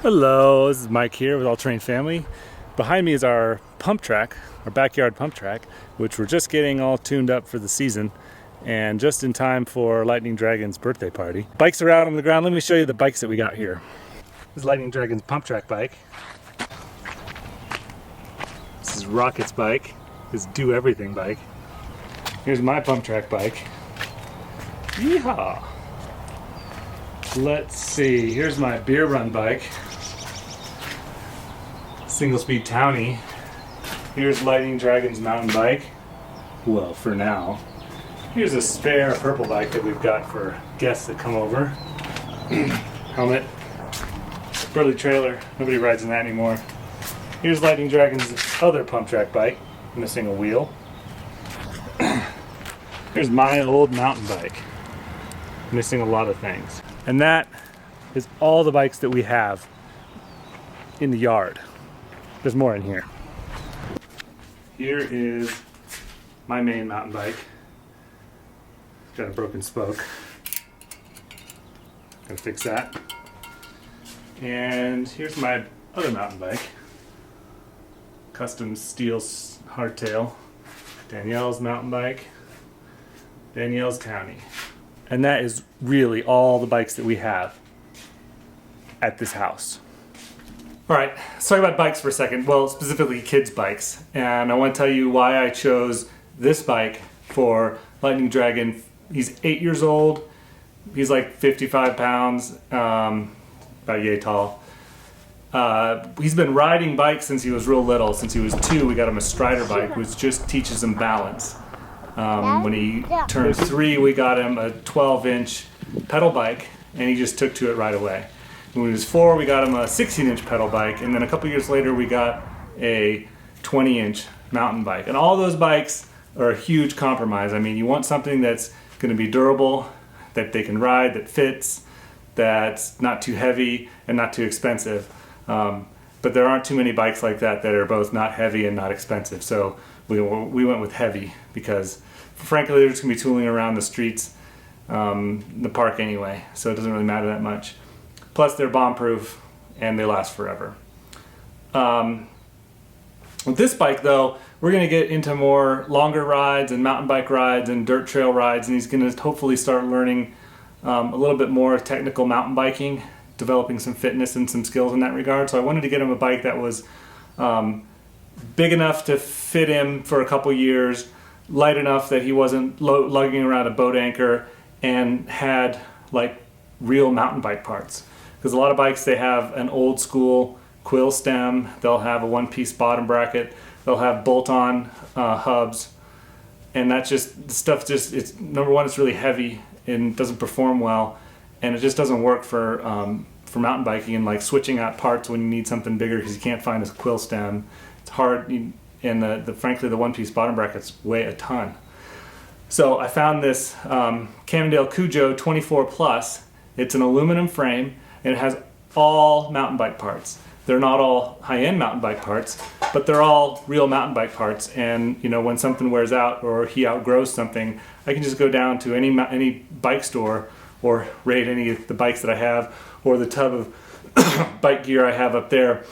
Hello, this is Mike here with All Terrain Family. Behind me is our pump track, our backyard pump track, which we're just getting all tuned up for the season and just in time for Lightning Dragon's birthday party. Bikes are out on the ground. Let me show you the bikes that we got here. This is Lightning Dragon's pump track bike. This is Rocket's bike, his do everything bike. Here's my pump track bike. Yeehaw! Let's see, here's my beer run bike. Single speed townie. Here's Lightning Dragon's mountain bike. Well, for now. Here's a spare purple bike that we've got for guests that come over. Helmet. Burley trailer. Nobody rides in that anymore. Here's Lightning Dragon's other pump track bike. Missing a wheel. Here's my old mountain bike. Missing a lot of things. And that is all the bikes that we have in the yard. There's more in here. Here is my main mountain bike. Got a broken spoke. Gotta fix that. And here's my other mountain bike. Custom steel hardtail. Danielle's mountain bike. Danielle's townie. And that is really all the bikes that we have at this house. All right, let's talk about bikes for a second. Well, specifically kids' bikes. And I want to tell you why I chose this bike for Lightning Dragon. He's 8 years old. He's like 55 pounds, about yay tall. He's been riding bikes since he was real little. Since he was 2, we got him a Strider bike, which just teaches him balance. When he turned 3, we got him a 12-inch pedal bike, and he just took to it right away. When he was 4, we got him a 16-inch pedal bike, and then a couple years later, we got a 20-inch mountain bike. And all those bikes are a huge compromise. I mean, you want something that's going to be durable, that they can ride, that fits, that's not too heavy and not too expensive. But there aren't too many bikes like that that are both not heavy and not expensive. So we went with heavy because, frankly, they're just going to be tooling around the streets, the park anyway. So it doesn't really matter that much. Plus, they're bomb-proof and they last forever. With this bike, though, we're going to get into more longer rides and mountain bike rides and dirt trail rides, and he's going to hopefully start learning a little bit more technical mountain biking, developing some fitness and some skills in that regard. So I wanted to get him a bike that was big enough to fit him for a couple years, light enough that he wasn't lugging around a boat anchor, and had like real mountain bike parts. Because a lot of bikes, they have an old school quill stem, they'll have a one-piece bottom bracket, they'll have bolt-on hubs, and that's just, the stuff just, it's, number one, it's really heavy and doesn't perform well, and it just doesn't work for mountain biking and like switching out parts when you need something bigger because you can't find a quill stem. It's hard, and frankly, the one-piece bottom brackets weigh a ton. So I found this Cannondale Cujo 24 Plus. It's an aluminum frame, and it has all mountain bike parts. They're not all high-end mountain bike parts, but they're all real mountain bike parts. And you know, when something wears out or he outgrows something, I can just go down to any bike store or raid any of the bikes that I have or the tub of bike gear I have up there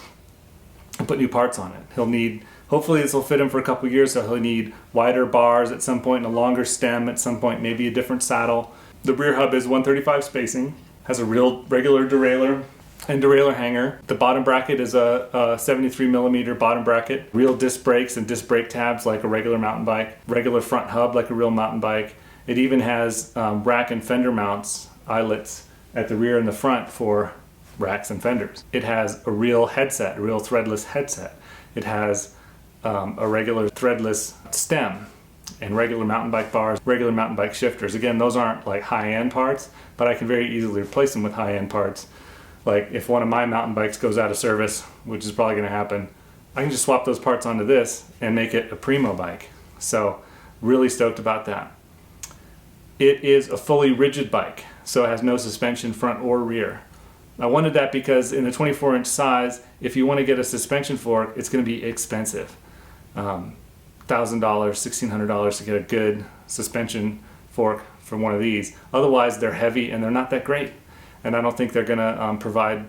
and put new parts on it. He'll need, hopefully this will fit him for a couple years, so he'll need wider bars at some point and a longer stem at some point, maybe a different saddle. The rear hub is 135 spacing, has a real regular derailleur and derailleur hanger. The bottom bracket is a 73 millimeter bottom bracket. Real disc brakes and disc brake tabs like a regular mountain bike. Regular front hub like a real mountain bike. It even has rack and fender mounts, eyelets at the rear and the front for racks and fenders. It has a real headset, a real threadless headset. It has a regular threadless stem and regular mountain bike bars, regular mountain bike shifters. Again, those aren't like high-end parts, but I can very easily replace them with high-end parts. Like if one of my mountain bikes goes out of service, which is probably going to happen, I can just swap those parts onto this and make it a primo bike. So really stoked about that. It is a fully rigid bike, so it has no suspension front or rear. I wanted that because in the 24-inch size, if you want to get a suspension fork, it's going to be expensive. $1,000, $1,600 to get a good suspension fork from one of these. Otherwise, they're heavy and they're not that great. And I don't think they're going to provide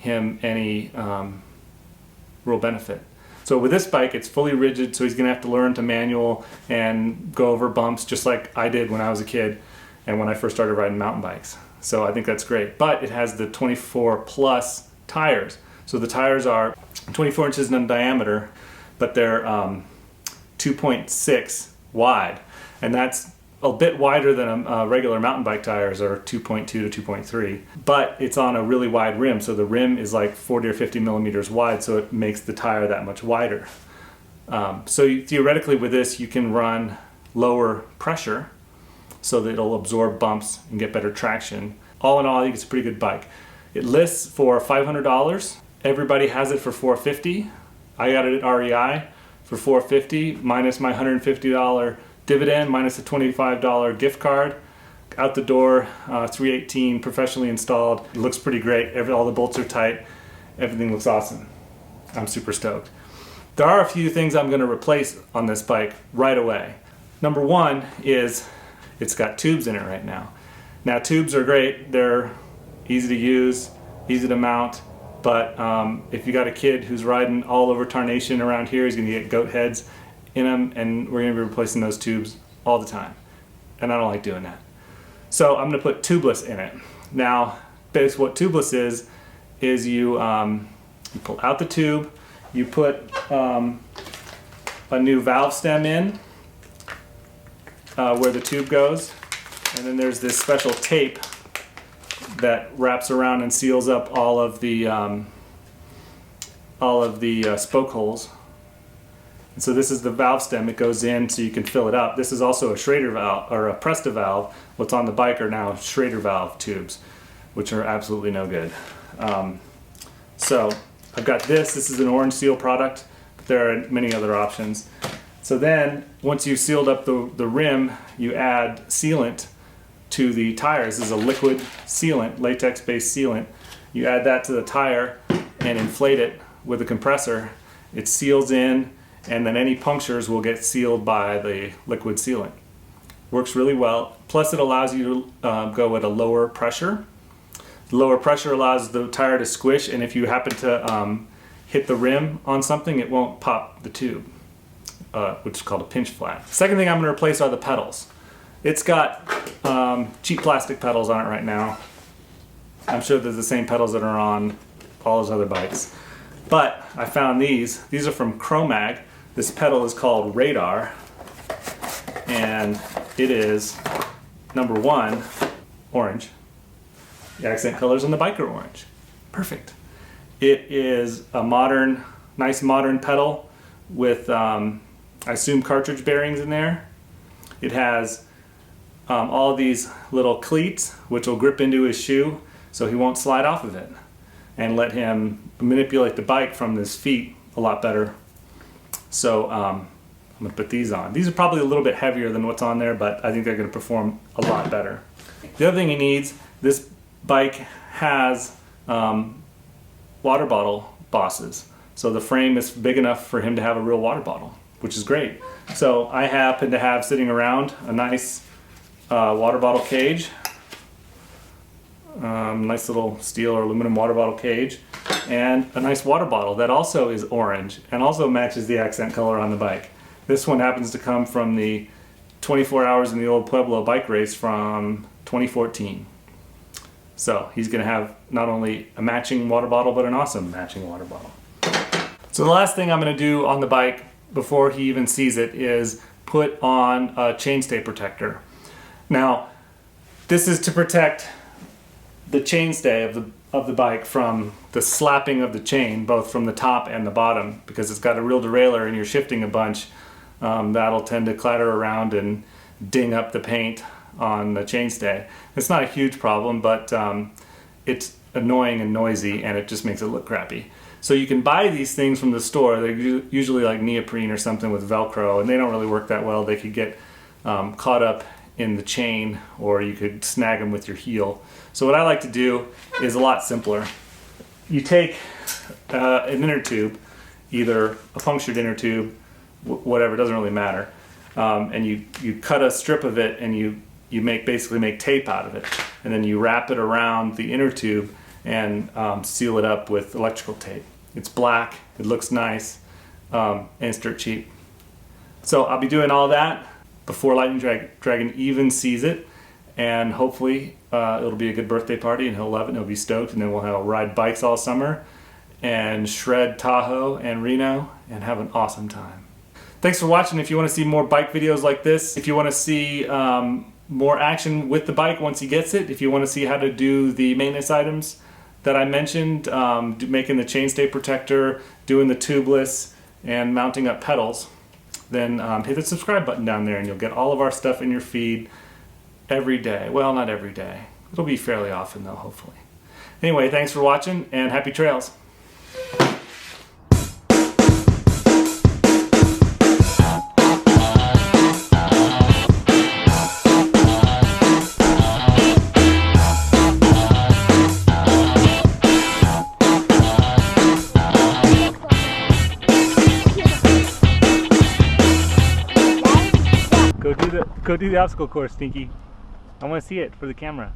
him any real benefit. So with this bike, it's fully rigid, so he's going to have to learn to manual and go over bumps just like I did when I was a kid and when I first started riding mountain bikes. So I think that's great. But it has the 24 plus tires. So the tires are 24 inches in diameter, but they're 2.6 wide. And that's a bit wider than regular mountain bike tires are 2.2 to 2.3. But it's on a really wide rim, so the rim is like 40 or 50 millimeters wide, so it makes the tire that much wider. Theoretically with this, you can run lower pressure so that it'll absorb bumps and get better traction. All in all, I think it's a pretty good bike. It lists for $500. Everybody has it for $450. I got it at REI for $450 minus my $150 dividend minus a $25 gift card. Out the door, 318 professionally installed. It looks pretty great. All the bolts are tight. Everything looks awesome. I'm super stoked. There are a few things I'm going to replace on this bike right away. Number one is it's got tubes in it right now. Now tubes are great. They're easy to use, easy to mount, but if you got a kid who's riding all over Tarnation around here, he's going to get goat heads in them, and we're going to be replacing those tubes all the time. And I don't like doing that. So I'm going to put tubeless in it. Now, basically what tubeless is you pull out the tube, you put a new valve stem in where the tube goes, and then there's this special tape that wraps around and seals up all of the spoke holes. And so this is the valve stem. It goes in so you can fill it up. This is also a Schrader valve or a Presta valve. What's on the bike are now Schrader valve tubes, which are absolutely no good. So I've got this. This is an Orange Seal product, but there are many other options. So then once you've sealed up the rim, you add sealant to the tires. This is a liquid sealant, latex-based sealant. You add that to the tire and inflate it with a compressor. It seals in, and then any punctures will get sealed by the liquid sealant. Works really well. Plus it allows you to go at a lower pressure. The lower pressure allows the tire to squish, and if you happen to hit the rim on something, it won't pop the tube, which is called a pinch flat. Second thing I'm going to replace are the pedals. It's got cheap plastic pedals on it right now. I'm sure they're the same pedals that are on all those other bikes. But I found these. These are from Chromag. This pedal is called Radar, and it is number one, orange. The accent colors on the bike are orange. Perfect. It is a modern, nice modern pedal with, I assume, cartridge bearings in there. It has all these little cleats which will grip into his shoe so he won't slide off of it, and let him manipulate the bike from his feet a lot better. So I'm going to put these on. These are probably a little bit heavier than what's on there, but I think they're going to perform a lot better. The other thing he needs, this bike has water bottle bosses. So the frame is big enough for him to have a real water bottle, which is great. So I happen to have sitting around a nice water bottle cage. Nice little steel or aluminum water bottle cage, and a nice water bottle that also is orange and also matches the accent color on the bike. This one happens to come from the 24 Hours in the Old Pueblo bike race from 2014. So he's going to have not only a matching water bottle, but an awesome matching water bottle. So the last thing I'm going to do on the bike before he even sees it is put on a chainstay protector. Now, this is to protect the chainstay of the bike from the slapping of the chain, both from the top and the bottom, because it's got a real derailleur and you're shifting a bunch. That'll tend to clatter around and ding up the paint on the chainstay. It's not a huge problem, but it's annoying and noisy, and it just makes it look crappy. So you can buy these things from the store. They're usually like neoprene or something with Velcro, and they don't really work that well. They could get caught up in the chain, or you could snag them with your heel. So what I like to do is a lot simpler. You take an inner tube, either a punctured inner tube, whatever, it doesn't really matter, and you cut a strip of it, and you basically make tape out of it, and then you wrap it around the inner tube, and seal it up with electrical tape. It's black, it looks nice, and it's dirt cheap. So I'll be doing all that before Lightning Dragon even sees it, and hopefully it'll be a good birthday party and he'll love it and he'll be stoked, and then we'll ride bikes all summer and shred Tahoe and Reno and have an awesome time. Thanks for watching. If you want to see more bike videos like this, if you want to see more action with the bike once he gets it, if you want to see how to do the maintenance items that I mentioned, making the chainstay protector, doing the tubeless, and mounting up pedals, then hit the subscribe button down there and you'll get all of our stuff in your feed every day. Well, not every day. It'll be fairly often though, hopefully. Anyway, thanks for watching and happy trails. Go do the obstacle course, Stinky. I want to see it for the camera.